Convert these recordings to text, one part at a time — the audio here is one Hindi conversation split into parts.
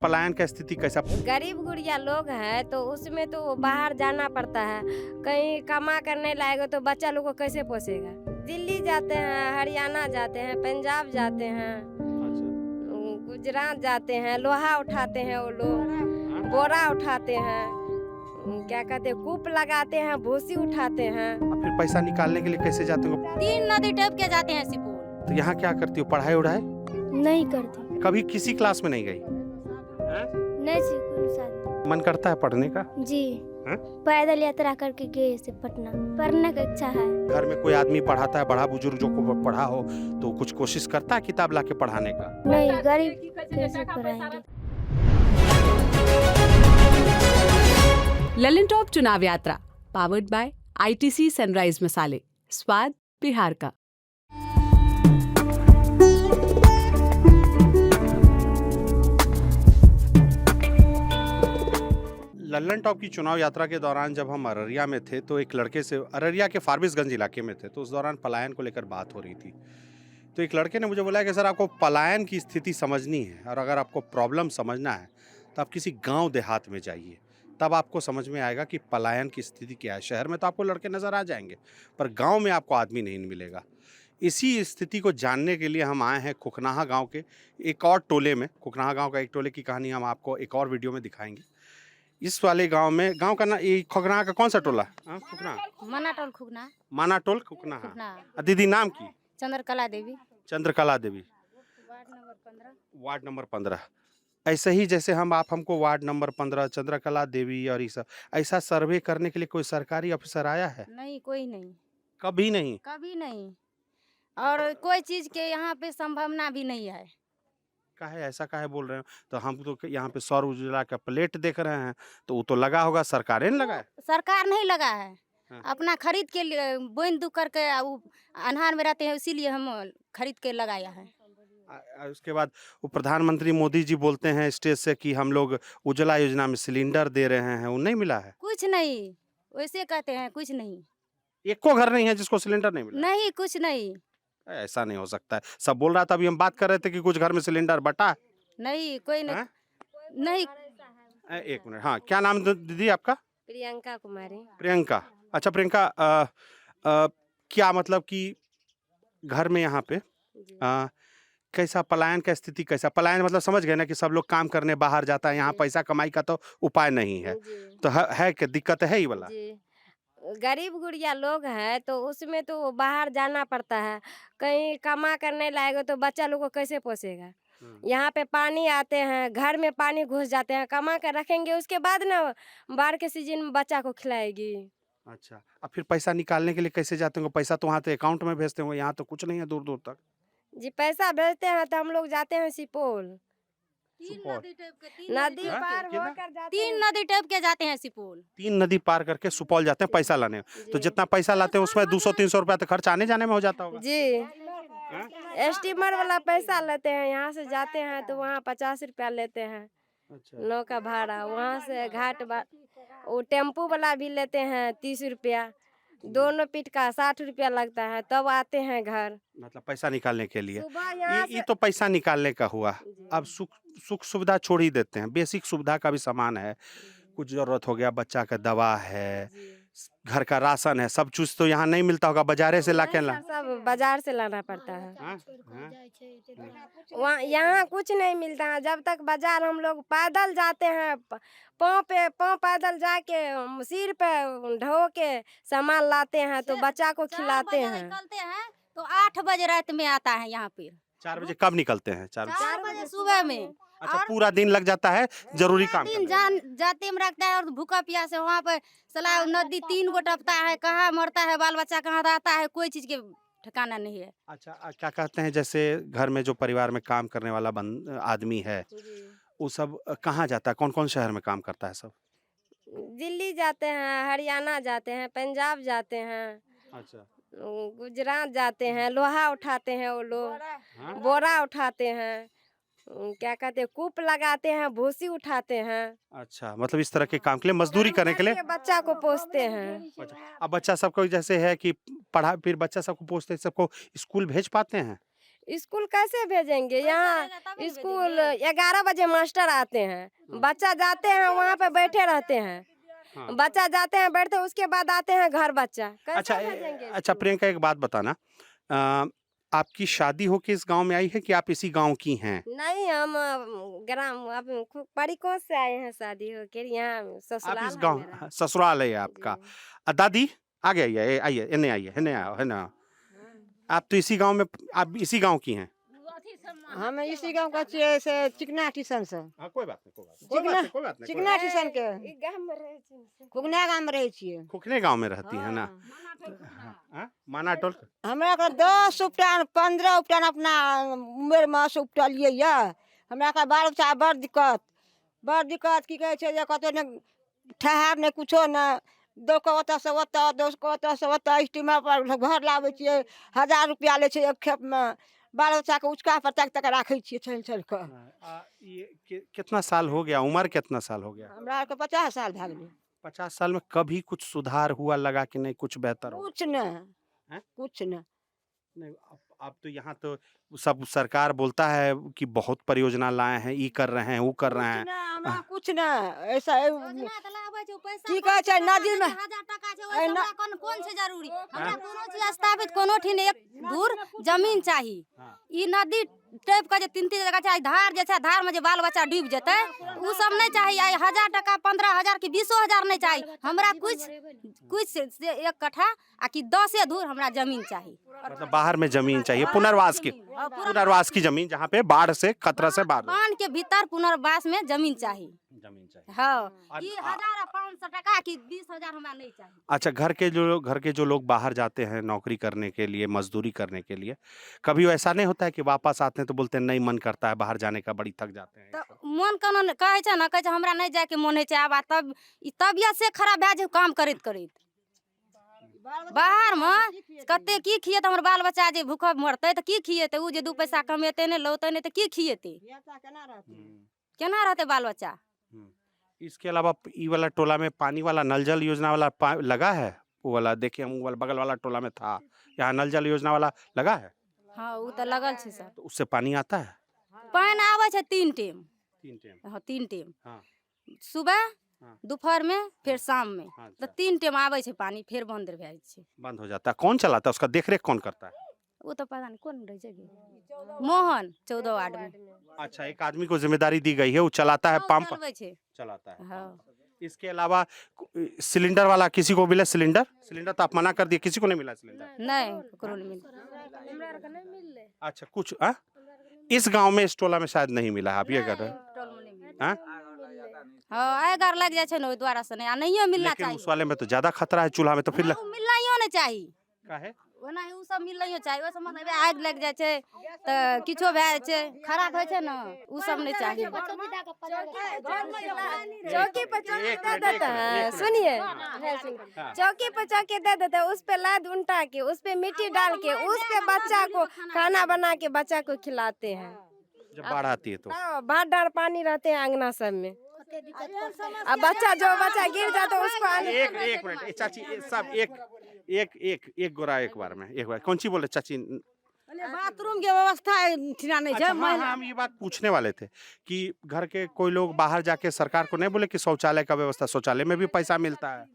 पलायन का स्थिति कैसा? गरीब गुड़िया लोग हैं तो उसमें तो बाहर जाना पड़ता है। कहीं कमा कर नहीं लाएगा तो बच्चा लोग को कैसे पोसेगा। दिल्ली जाते हैं, हरियाणा जाते हैं, पंजाब जाते हैं, गुजरात जाते हैं, लोहा उठाते हैं, वो लोग बोरा उठाते हैं, क्या कहते हैं, कूप लगाते हैं, भूसी उठाते हैं। और फिर पैसा निकालने के लिए कैसे जाते हो? 3 नदी टप के जाते हैं सिपोल। तो यहाँ क्या करती हो? पढ़ाई उढ़ाई नहीं करती। कभी किसी क्लास में नहीं गई? नहीं सीखूं। मन करता है पढ़ने का? जी हैं? पैदल यात्रा करके गए से पटना। पढ़ने का इच्छा है। घर में कोई आदमी पढ़ाता है, बड़ा बुजुर्ग जो को पढ़ा हो तो कुछ कोशिश करता है किताब लाके पढ़ाने का? नहीं, गरीब कैसे पढ़ाएंगे। ललन टॉप चुनाव यात्रा पावर्ड बाय आईटीसी सनराइज मसाले, स्वाद बिहार का। लल्लन टॉप की चुनाव यात्रा के दौरान जब हम अररिया में थे तो एक लड़के से, अररिया के फारबिसगंज इलाके में थे, तो उस दौरान पलायन को लेकर बात हो रही थी। तो एक लड़के ने मुझे बोला कि सर आपको पलायन की स्थिति समझनी है और अगर आपको प्रॉब्लम समझना है तो आप किसी गांव देहात में जाइए, तब आपको समझ में आएगा कि पलायन की स्थिति क्या है। शहर में तो आपको लड़के नज़र आ जाएंगे पर गाँव में आपको आदमी नहीं मिलेगा। इसी स्थिति को जानने के लिए हम आए हैं खुखनाहा गाँव के एक और टोले में। खुखनाहा गाँव का एक टोले की कहानी हम आपको एक और वीडियो में दिखाएंगे। इस वाले गांव में, गांव का ना, ये खुखनाहा का कौन सा टोला? खुखनाहा, मनाटोल खुगना मानाटोल खुखनाहा। खुगना। दीदी नाम की? चंद्रकला देवी। चंद्रकला देवी, वार्ड नंबर 15। ऐसे ही जैसे आप हमको वार्ड नंबर 15 चंद्रकला देवी और ये सब ऐसा सर्वे करने के लिए कोई सरकारी ऑफिसर आया है? नहीं, कोई नहीं, कभी नहीं। कभी नहीं। और कोई चीज के यहाँ पे संभावना भी नहीं है। काहे ऐसा काहे बोल रहे हो? तो हम तो यहाँ पे सौर ऊर्जा का प्लेट देख रहे हैं तो वो तो लगा होगा, सरकारें ने लगाया? सरकार नहीं लगा है। हाँ। अपना खरीद के लिए बोइन दू करके वो अनहार में रहते हैं, इसीलिए हम खरीद के लगाया है। उसके बाद वो प्रधानमंत्री मोदी जी बोलते हैं स्टेज से कि हम लोग उज्ज्वला योजना में सिलेंडर दे रहे हैं, वो नहीं मिला है? कुछ नहीं, वैसे कहते हैं, कुछ नहीं। एको घर नहीं है जिसको सिलेंडर नहीं मिला? नहीं, कुछ नहीं। ऐसा नहीं हो सकता है। सब बोल रहा था, अभी हम बात कर रहे थे कि कुछ घर में सिलेंडर बटा है। नहीं, कोई नहीं। हाँ? नहीं। एक मिनट, हाँ, क्या नाम दीदी आपका? प्रियंका कुमारी। प्रियंका। अच्छा प्रियंका, क्या मतलब कि घर में यहाँ पे कैसा पलायन का स्थिति कैसा? पलायन मतलब समझ गए ना कि सब लोग काम करने बाहर जाता है, यहाँ जी। पैसा कमाई का तो उपाय नहीं है, तो है क्या दिक्कत है? ही वाला जी, गरीब गुड़िया लोग हैं तो उसमें तो बाहर जाना पड़ता है। कहीं कमा कर नहीं लाएगा तो बच्चा लोग को कैसे पोसेगा। यहाँ पे पानी आते हैं, घर में पानी घुस जाते हैं, कमा कर रखेंगे उसके बाद ना बाढ़ के सीजन में बच्चा को खिलाएगी। अच्छा, अब फिर पैसा निकालने के लिए कैसे जाते होंगे? पैसा तो वहाँ तो अकाउंट में भेजते होंगे, यहाँ तो कुछ नहीं है दूर दूर तक। जी, पैसा भेजते हैं तो हम लोग जाते हैं सिपोल। सुपौल। नदी हाँ? पार कितना? होकर जाते 3 हैं। नदी टप के जाते हैं सिपोल। 3 नदी पार करके सुपौल जाते हैं पैसा लाने। तो जी। जितना पैसा लाते हैं उसमें 200-300 रुपया तो खर्च आने जाने में हो जाता होगा। जी, हाँ? स्टीमर वाला पैसा लेते हैं, यहाँ से जाते हैं तो वहाँ 50 रुपया लेते हैं अच्छा। नौका भाड़ा। वहाँ से घाट वो टेम्पू वाला भी लेते हैं 30 रुपया, दोनों पीठ का 60 रुपया लगता है, तब आते हैं घर। मतलब पैसा निकालने के लिए। सुबह यहाँ ये से तो पैसा निकालने का हुआ। जी। अब सुख सुविधा छोड़ ही देते हैं, बेसिक सुविधा का भी सामान है, कुछ जरूरत हो गया, बच्चा का दवा है, जी। घर का राशन है, सब चीज तो यहाँ नहीं मिलता होगा, बाजारे से लाके ला। सब बाजार से लाना पड़ता है। हाँ? हाँ? वहाँ यहाँ कुछ नहीं मिलता है। जब तक बाजार हम लोग पैदल जाते हैं, पाँव पैदल जाके सिर पे ढो के सामान लाते हैं तो बच्चा को 4 खिलाते बजे हैं। निकलते हैं तो 8 बजे रात में आता है यहाँ पे। 4 बजे कब निकलते हैं? 4 बजे। 4 बजे सुबह में। अच्छा, और पूरा दिन लग जाता है जरूरी काम दिन करने में। जान जाते में रखता है और भूखा प्यास है वहाँ पे। सला नदी 3 गो टपता है, कहाँ मरता है बाल बच्चा, कहाँ रहता है, कोई चीज के ठिकाना नहीं है। अच्छा, क्या कहते हैं, जैसे घर में जो परिवार में काम करने वाला आदमी है वो सब कहाँ जाता है? कौन कौन शहर में काम करता है सब? दिल्ली जाते हैं, हरियाणा जाते हैं, पंजाब जाते हैं, अच्छा। गुजरात जाते हैं, लोहा उठाते हैं, वो लोग हाँ? बोरा उठाते हैं, क्या कहते हैं, कूप लगाते हैं, भूसी उठाते हैं। अच्छा, मतलब इस तरह के काम के लिए, मजदूरी करने के लिए। बच्चा को पोसते हैं। अच्छा, अब बच्चा सबको जैसे है कि पढ़ा, फिर बच्चा सबको पोसते सबको स्कूल भेज पाते हैं? स्कूल कैसे भेजेंगे? यहाँ स्कूल 11 बजे मास्टर आते हैं, बच्चा जाते हैं वहाँ पे बैठे रहते हैं, हाँ। बच्चा जाते हैं बैठते हैं, उसके बाद आते हैं घर बच्चा अच्छा कैसे भेजेंगे? अच्छा प्रियंका, एक बात बताना, आपकी शादी होके इस गांव में आई है कि आप इसी गांव की हैं? नहीं, हम ग्राम अब परिकों से आए हैं शादी होकर, यहाँ आप ससुराल इस है गांव, मेरा। ससुराल है आपका। जी। दादी आगे आइए, आइए इन्हें आइए, इन्हें आओ, है ना। आप तो इसी गांव में, आप इसी गांव की हैं? हम इसी गांव का छियै से चिकना स्टेशन से। हाँ, कोई बात नहीं, कोई बात नहीं, चिकना- कोई बात नहीं। चिकना स्टेशन के ई गाम में रहे छी। खुगना गांव में रहे छियै। खुखने गांव में रहती है ना? हाँ, माना टोल। हमरा के 10 उपटान 15 उपटान अपना उम्र में से उपटलियै या। हमरा के बाल बच्चा बड़ दिक्कत की कहे छै जे कतो ने ठहर ने कुछो ने दो को ओतऽ से ओतऽ, दो को ओतऽ से ओतऽ, स्टीमर पर घर लाबै छियै, 1000 रुपया ले छै एक खेप में। बाल बच्चा के उचका पर तक राखै छियै छल के। ये कितना साल हो गया, उम्र कितना साल हो गया? हमरा के 50 साल भए गेलै। 50 साल में कभी कुछ सुधार हुआ लगा कि नहीं, कुछ बेहतर हो? कुछ न हैं? कुछ न। नहीं, अब तो यहाँ तो सब सरकार बोलता है कि बहुत परियोजना लाए हैं, ये कर रहे हैं, वो कर रहे हैं। हमरा कुछ न ऐसा योजना त लाबै छै, पैसा की कहै छै, कोन नदी में- 1000 टका छै, ए, ओइ हमरा कोन छै जरूरी? हमरा कोनो चीज स्थापित कोनो ठिन एक दूर जमीन चाही। हाँ। ई नदी टेप के जे 3-3 जगह चाही, धार जे छै, धार में जे बाल बच्चा डूब जेतै, उ सब नहीं चाही। आई 1000 टका 15,000 की 20,000 नहीं चाही। हमरा कुछ से 1 कट्ठा आ कि 10 दूर हमरा जमीन चाही। मतलब बाहर में जमीन चाहिए, पुनर्वास की जमीन, जहाँ पे बाढ़ से खतरा से बाढ़ बांध के भीतर पुनर्वास में जमीन चाही। जमीन चाहिए। हाँ, ई 1500 टका की 20,000 हमरा नहीं चाही। अच्छा, घर के जो लोग बाहर जाते हैं नौकरी करने के लिए, मजदूरी करने के लिए, कभी ऐसा नहीं होता है कि वापस आते हैं तो बोलते हैं नहीं मन करता है बाहर जाने का, बड़ी थक जाते हैं? तो मन कोनो कहे छै ना, कहे छै हमरा नहीं जाए के मन है छै, आबा तब ई तबियत से खराब भए जाए काम करैत बाहर में कते की खिएते? हमर बाल बच्चा जे भूखब मरतै तो की खिएते? उ जे 2 पैसा कमेते ने लौते ने तो की खिएते? केना रहते बाल बच्चा? इसके अलावा ई वाला टोला में पानी वाला नल जल योजना वाला लगा है? वो वाला देखिए, हम वो वाला बगल वाला टोला में था, यहाँ नल जल योजना वाला लगा है? हाँ, उ तो लगल छै सर। तो उससे पानी आता है? पानी आवे छै 3 टाइम। 3 टाइम? हाँ, 3 टाइम। हाँ। सुबह, हाँ। दोपहर में, फिर शाम में। हाँ, तो अच्छा। 3 टाइम आवे छै पानी, फिर बंद भए जाइ छै। बंद हो जाता है। कौन चलाता है उसका देखरेख, कौन करता है? वो तो पता नहीं कौन रह जाएगी। मोहन 14 वार्ड में। अच्छा, एक आदमी को जिम्मेदारी दी गई है, वो चलाता है, हाँ, पंप चलबै छै। चलाता है। हाँ। इसके अलावा सिलेंडर वाला किसी को मिला? सिलेंडर तो आप मना कर दिए, किसी को नहीं मिला सिलेंडर? नहीं, ककरो नहीं मिल। अच्छा, कुछ इस गांव में, इस टोला में शायद नहीं मिला, आप ये कर रहे हैं? हाँ? हाँ, आएगार लग जाए छै ना, ओहि द्वारा से नहीं, आ नहियो मिलना लेकिन चाहिए। उस वाले में तो ज्यादा खतरा है, चूल्हा में तो फिर उ मिलनाइयो नहीं चाहिए। काहे? ओना उ सब मिलनाइयो चाहिए। ओइ सब मतलब आग लग जाए छै त किछो भए जाए छै, खराब होय छै ना, उ सब नहीं चाहिए। चौकी पर चौकी दे देता है, सुनिए, चौकी पर चौकी दे देता है, उस पे लाद उल्टा के, उस पे मिट्टी डाल के, उस पे बच्चा को खाना बना के बच्चा को खिलाते हैं। जब बाढ़ आती है तो भात डाल पानी रहते हैं अंगना सब में। अब बच्चा गिर जाता है उसको एक मिनट, चाची, सब एक गोरा एक बार में, एक बार कौन सी बोले चाची? बाथरूम के व्यवस्था ठिना नहीं अच्छा, छै। हाँ, हाँ, हम ये बात पूछने वाले थे कि घर के कोई लोग बाहर जाके सरकार को नहीं बोले कि शौचालय का व्यवस्था, शौचालय में भी पैसा मिलता है,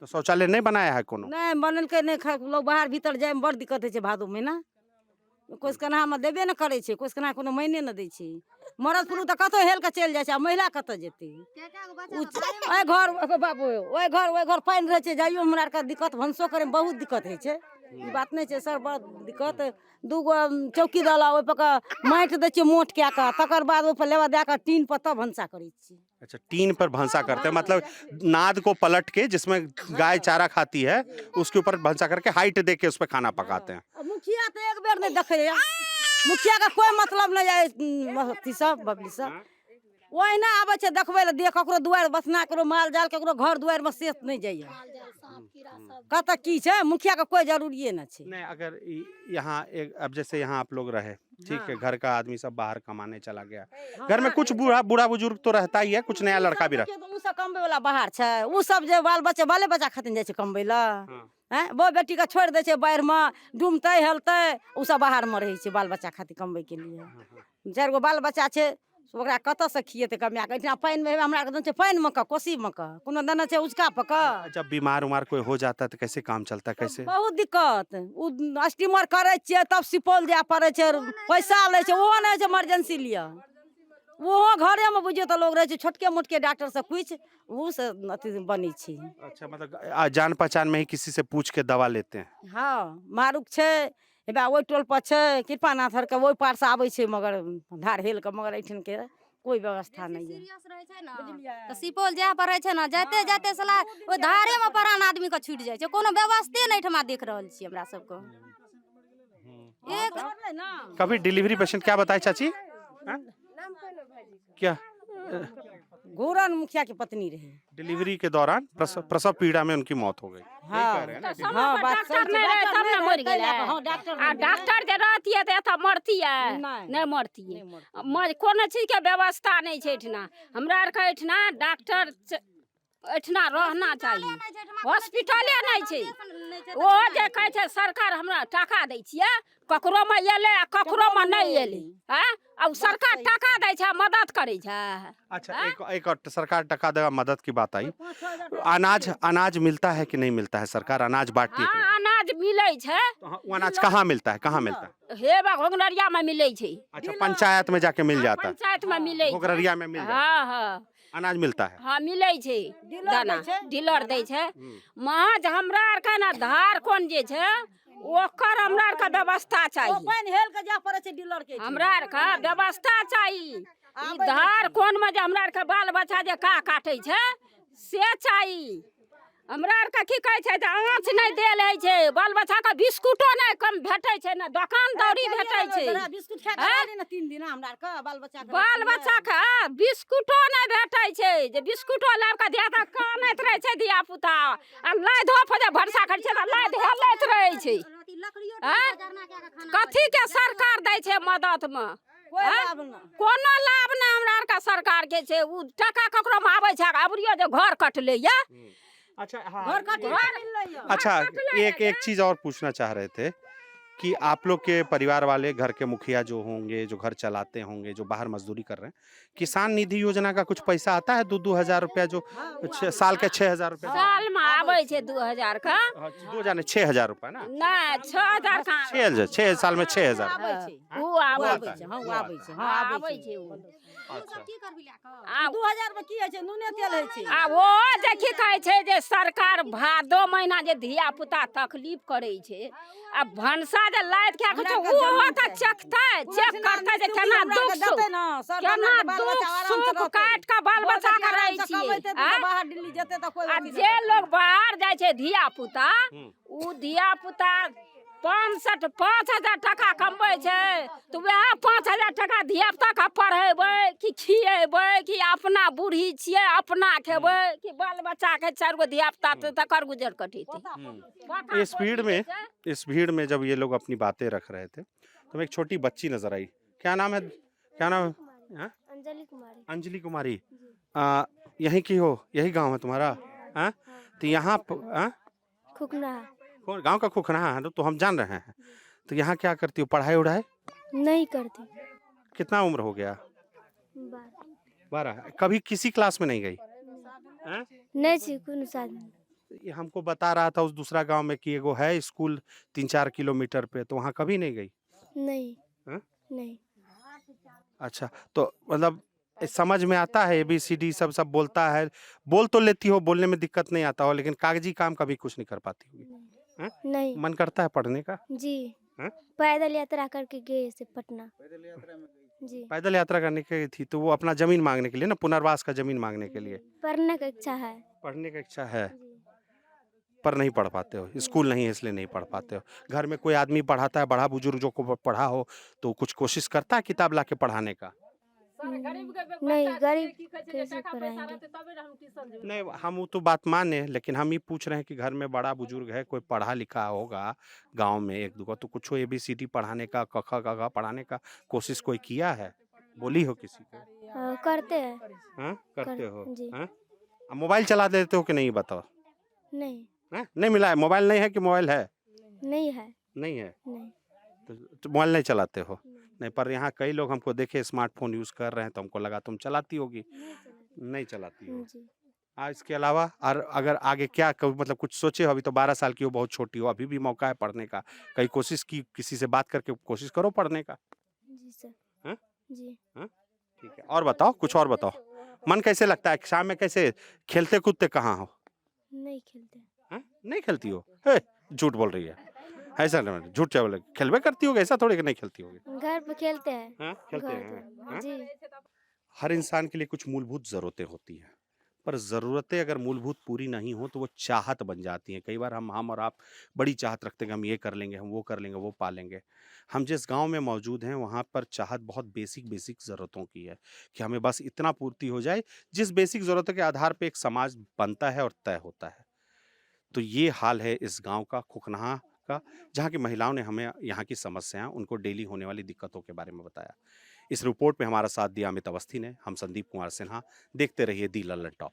तो शौचालय नहीं बनाया है कोनो? नहीं बनल के नहीं, लोग बाहर भीतर जाए में बड़ दिक्कत है भादो महीना। कोई कना में देबे न करे छै, कोई कना कोनो महीने न दै छै। मरद पुरुष तो कतो हेल के चल जाए छै, महिला कतो जेतै? ओए घर बाबू, ओए घर पानी रहे छै, जाइयो हमरा आर के दिक्कत, भनसो करे में बहुत दिक्कत है छै। ई बात नहीं छै सर, बड़ दिक्कत। 2 गो चौकी डाला, ओइ पर माटि दै छियै मोट कए के, तकर बाद ओइ पर लेवा दे के टीन पर तब भनसा करै छियै। अच्छा, टीन पर भंसा करते हैं, मतलब नाद को पलट के, जिसमें गाय चारा खाती है, उसके ऊपर भंसा करके हाइट दे के उस पर खाना पकाते हैं। मुखिया तो एक बेर नहीं देखे, मुखिया का कोई मतलब नहीं है, अथी सब बबली सब ओहिना आबै छै देखबै ले, देख ककरो दुआरि बसना, ककरो माल जाल, ककरो घर दुआरि में सेत नहीं जाइए। कतऽ की छै, मुखिया का कोई जरूरिये न छै। नहीं, अगर यहाँ अब जैसे यहाँ आप लोग रहे, ठीक है, घर का आदमी सब बाहर कमाने चला गया, घर में कुछ बूढ़ा बुजुर्ग तो रहता ही है, कुछ नया लड़का भी रहता उ सब कमबै वाला बाहर छै, उ सब जे बाले बच्चा खातिर जाइ छै कमबै ला। हैं वो बेटी के छोड़ दै छै बाढ़ि में, डूमतै हेलतै, उ सब बाहर में रहै छै बाल बच्चा खातिर कमबै के लिए। 4 गो बाल बच्चा छै, ओकरा कतऽ से खिएतै कमाए के? एहिठाम पानि में हमरा आरके छै पानि में का, कोसी में का, कोनो देने छै उचका पका। जब बीमार उमार कोई हो जाता है तो कैसे काम चलता है, कैसे? बहुत दिक्कत, उ स्टीमर करे छियै तब सुपौल जाय पड़े छै, पैसा ले छै, ओहो नहीं छै इमरजेंसी लिए, ओहो घरे में बुझियो तो लोग रहे छै, छोटके मोटके डॉक्टर से पूछ वो से अथी बनी छी। अच्छा, मतलब जान पहचान में ही किसी से पूछ के दवा लेते हैं। हाँ मारुक छै, हेबा ओहि टोल पर छै, कृपानाथ हर के ओहि पार से आबै छै, मगर धार हेल के, मगर एठन के कोई व्यवस्था नहीं है। सीरियस रहे छै ना तो सुपौल जाय पड़े छै ना, जाते जाते साला ओ धारे में प्राण आदमी के छूट जाय छै, कोनो व्यवस्थे नहीं ठमा देख रहल छी हमरा सबको। एक कभी डिलीवरी पेशेंट क्या बताए चाची? हाँ? क्या घूरन मुखिया की पत्नी रहे, डिलीवरी के दौरान प्रसव पीड़ा में उनकी मौत हो गई। हाँ कह रहे हैं ना? हाँ बात डॉक्टर नहीं रहे तब ना मर गेलै। हाँ डॉक्टर आ डॉक्टर जे रहतियै तऽ एतऽ मरतियै नहीं मरतियै। कोनो चीज के व्यवस्था नहीं छै एठना, हमरा आर के एठना डॉक्टर एठना रहना चाहिए, हॉस्पिटले नहीं छै। ओ जे कहै छै सरकार हमरा टाका दै छियै, ककरो में एलै आ ककरो में नहीं एलै, हैं अब सरकार टाका दै छै मदद करै छै। अच्छा, एक और सरकार टका देगा मदद की बात आई, अनाज मिलता है कि नहीं मिलता है? सरकार अनाज बांटती है कि हाँ अनाज मिलै छै, नहीं? तो वो अनाज कहाँ मिलता है, कहाँ मिलता है? हे बा घोंगनरिया में मिलै छै, अच्छा, पंचायत में जाके मिल जाता है, पंचायत में मिलै छै। घोगररिया में मिल जाता है, हाँ हाँ अनाज मिलता है। हाँ मिलै छै, दाना डीलर दै छै। महज हमरा आर के ना धार कोन जे छै ओकर हमरा आर के व्यवस्था ओ चाहिए, पानि हेल के जाय पड़े छै डीलर के। हमरा आर के व्यवस्था चाहिए। ई धार कोन में जे हमरा आर के बाल बच्चा जे का काटे छै से चाहिए। हमरा आर के की कहै छै जे आँच नहीं देल है छै, बाल बच्चा के बिस्कुटो नहीं कम भेटै छै, ना दुकान दौरी भेटै छै। बिस्कुट खा के रहली ना 3 दिन हमरा आर के बाल बच्चा के। बाल बच्चा के बिस्कुटो नहीं भेटै छै, जे बिस्कुटो लाब के दिया त कानैत रहे छै धिया पुता, आ लाइ धोप जे भरसा करै छै त लाइ हेलैत रहे छै। कथी के सरकार दै छै मदद में? कोई लाभ ना। कोनो लाभ ना हमरा आर के सरकार के छै। उ टका ककरो में आबै छै, अबरियो जे घर कटले या अच्छा, हाँ, घर कटी मिल रही। अच्छा, एक चीज और पूछना चाह रहे थे कि आप लोग के परिवार वाले, घर के मुखिया जो होंगे, जो घर चलाते होंगे, जो बाहर मजदूरी कर रहे हैं, किसान निधि योजना का कुछ पैसा आता है? 2-2 हजार रुपया, जो साल के 6,000 रुपया? साल में आबै छै 2000 का, 6,000 रुपया ना? नहीं 6000 का 6 साल में 6,000। आबै छै, उ आबै आबै छै, छै, हाँ आबै छै, हाँ हाँ आबै आबै छै। छै उ। अच्छा, आ 2000 में की है छै, नूने तेल है छै। आ वो जे की कहै छै जे सरकार भादो महीना जे धिया पुता तकलीफ करै छै, आ भनसा जे लाद के छै ओहो त चेकतै, चेक करतै जे केना दुख सुख, केना दुख सुख काट के बाल बच्चा के रहै छियै। बाहर दिल्ली जेते त कोई आ जे लोग बाहर जाइ छै धिया पुता, उ धिया पुता 5,000 टका कमबै छै, तो वएह 5,000 टका धिया पुता के पढ़ेबै कि खिएबै कि अपना बूढ़ी छियै अपना खेबै कि बाल बच्चा के 4 गो धिया पुता तकर गुजर कटेतै। इस भीड़ में जब ये लोग अपनी बातें रख रहे थे तो एक छोटी बच्ची नजर आई। क्या नाम है? हाँ? अंजलि कुमारी। अंजलि कुमारी, यहीं की हो? यही गांव है तुम्हारा? हाँ? तो यहाँ खुकना कौन गांव का खुखना है? तो हम जान रहे हैं। तो यहाँ क्या करती हो? पढ़ाई उढ़ाई नहीं करती। कितना उम्र हो गया? 12। कभी किसी क्लास में नहीं गई? हाँ? नहीं छी कोनो साधन। ये हमको बता रहा था उस दूसरा गांव में कि एगो है स्कूल 3-4 किलोमीटर पे, तो वहाँ कभी नहीं गई? नहीं। हाँ? नहीं। अच्छा, तो मतलब समझ में आता है ABCD सब बोलता है? बोल तो लेती हो, बोलने में दिक्कत नहीं आता हो, लेकिन कागजी काम कभी कुछ नहीं कर पाती होगी? हाँ? नहीं। मन करता है पढ़ने का? जी। हाँ? पैदल यात्रा करके गए से पटना। जी। पैदल यात्रा करने की थी तो वो अपना जमीन मांगने के लिए ना, पुनर्वास का जमीन मांगने के लिए? पढ़ने का इच्छा है। पढ़ने का इच्छा है पर नहीं पढ़ पाते हो, स्कूल नहीं है इसलिए नहीं पढ़ पाते हो। घर में कोई आदमी पढ़ाता है, बड़ा बुजुर्ग जो को पढ़ा हो तो कुछ कोशिश करता है किताब ला के पढ़ाने का? नहीं, गरीब कैसे पढ़ाएंगे? नहीं, हम वो तो बात माने, लेकिन हम ये पूछ रहे हैं कि घर में बड़ा बुजुर्ग है, कोई पढ़ा लिखा होगा गांव में 1-2 तो कुछ ABCD पढ़ाने का, क ख ग घ पढ़ाने का कोशिश कोई किया है? बोली हो किसी को? करते हैं। हाँ? करते हो? जी। हाँ? मोबाइल चला देते हो कि नहीं बताओ? नहीं। हैं? नहीं मिला है? मोबाइल नहीं है कि मोबाइल है? नहीं है। नहीं है नहीं। तो मोबाइल नहीं चलाते हो? नहीं, पर यहाँ कई लोग हमको देखे स्मार्टफोन यूज कर रहे हैं तो हमको लगा तुम चलाती होगी। नहीं चलाती हो? जी। इसके अलावा और अगर आगे क्या मतलब कुछ सोचे हो? अभी तो 12 साल की हो, बहुत छोटी हो, अभी भी मौका है पढ़ने का। कहीं कोशिश की, किसी से बात करके कोशिश करो पढ़ने का। जी सर। हैं? जी। ठीक है, और बताओ, कुछ और बताओ। मन कैसे लगता है? शाम में कैसे खेलते कूदते कहाँ हो? नहीं खेलते। हैं? नहीं खेलती हो? हे, झूठ बोल रही है। ऐसा नहीं, झूठ क्या बोले? खेलबे करती होगी, ऐसा थोड़ी कि नहीं खेलती होगी। घर पे खेलते हैं। हाँ, खेलते घर हैं। पे। हाँ? जी। हर इंसान के लिए कुछ मूलभूत ज़रूरतें होती हैं, पर ज़रूरतें अगर मूलभूत पूरी नहीं हो तो वो चाहत बन जाती हैं। कई बार हम और आप बड़ी चाहत रखते हैं कि हम ये कर लेंगे, हम वो कर लेंगे, वो पा लेंगे। हम जिस गाँव में मौजूद हैं वहाँ पर चाहत बहुत बेसिक ज़रूरतों की है कि हमें बस इतना पूर्ति हो जाए, जिस बेसिक ज़रूरतों के आधार पे एक समाज बनता है और तय होता है। तो ये हाल है इस गाँव का, खुखनाहा का, जहाँ की महिलाओं ने हमें यहाँ की समस्याएँ, उनको डेली होने वाली दिक्कतों के बारे में बताया। इस रिपोर्ट में हमारा साथ दिया अमित अवस्थी ने। हम संदीप कुमार सिन्हा। देखते रहिए दी लल्लन टॉप।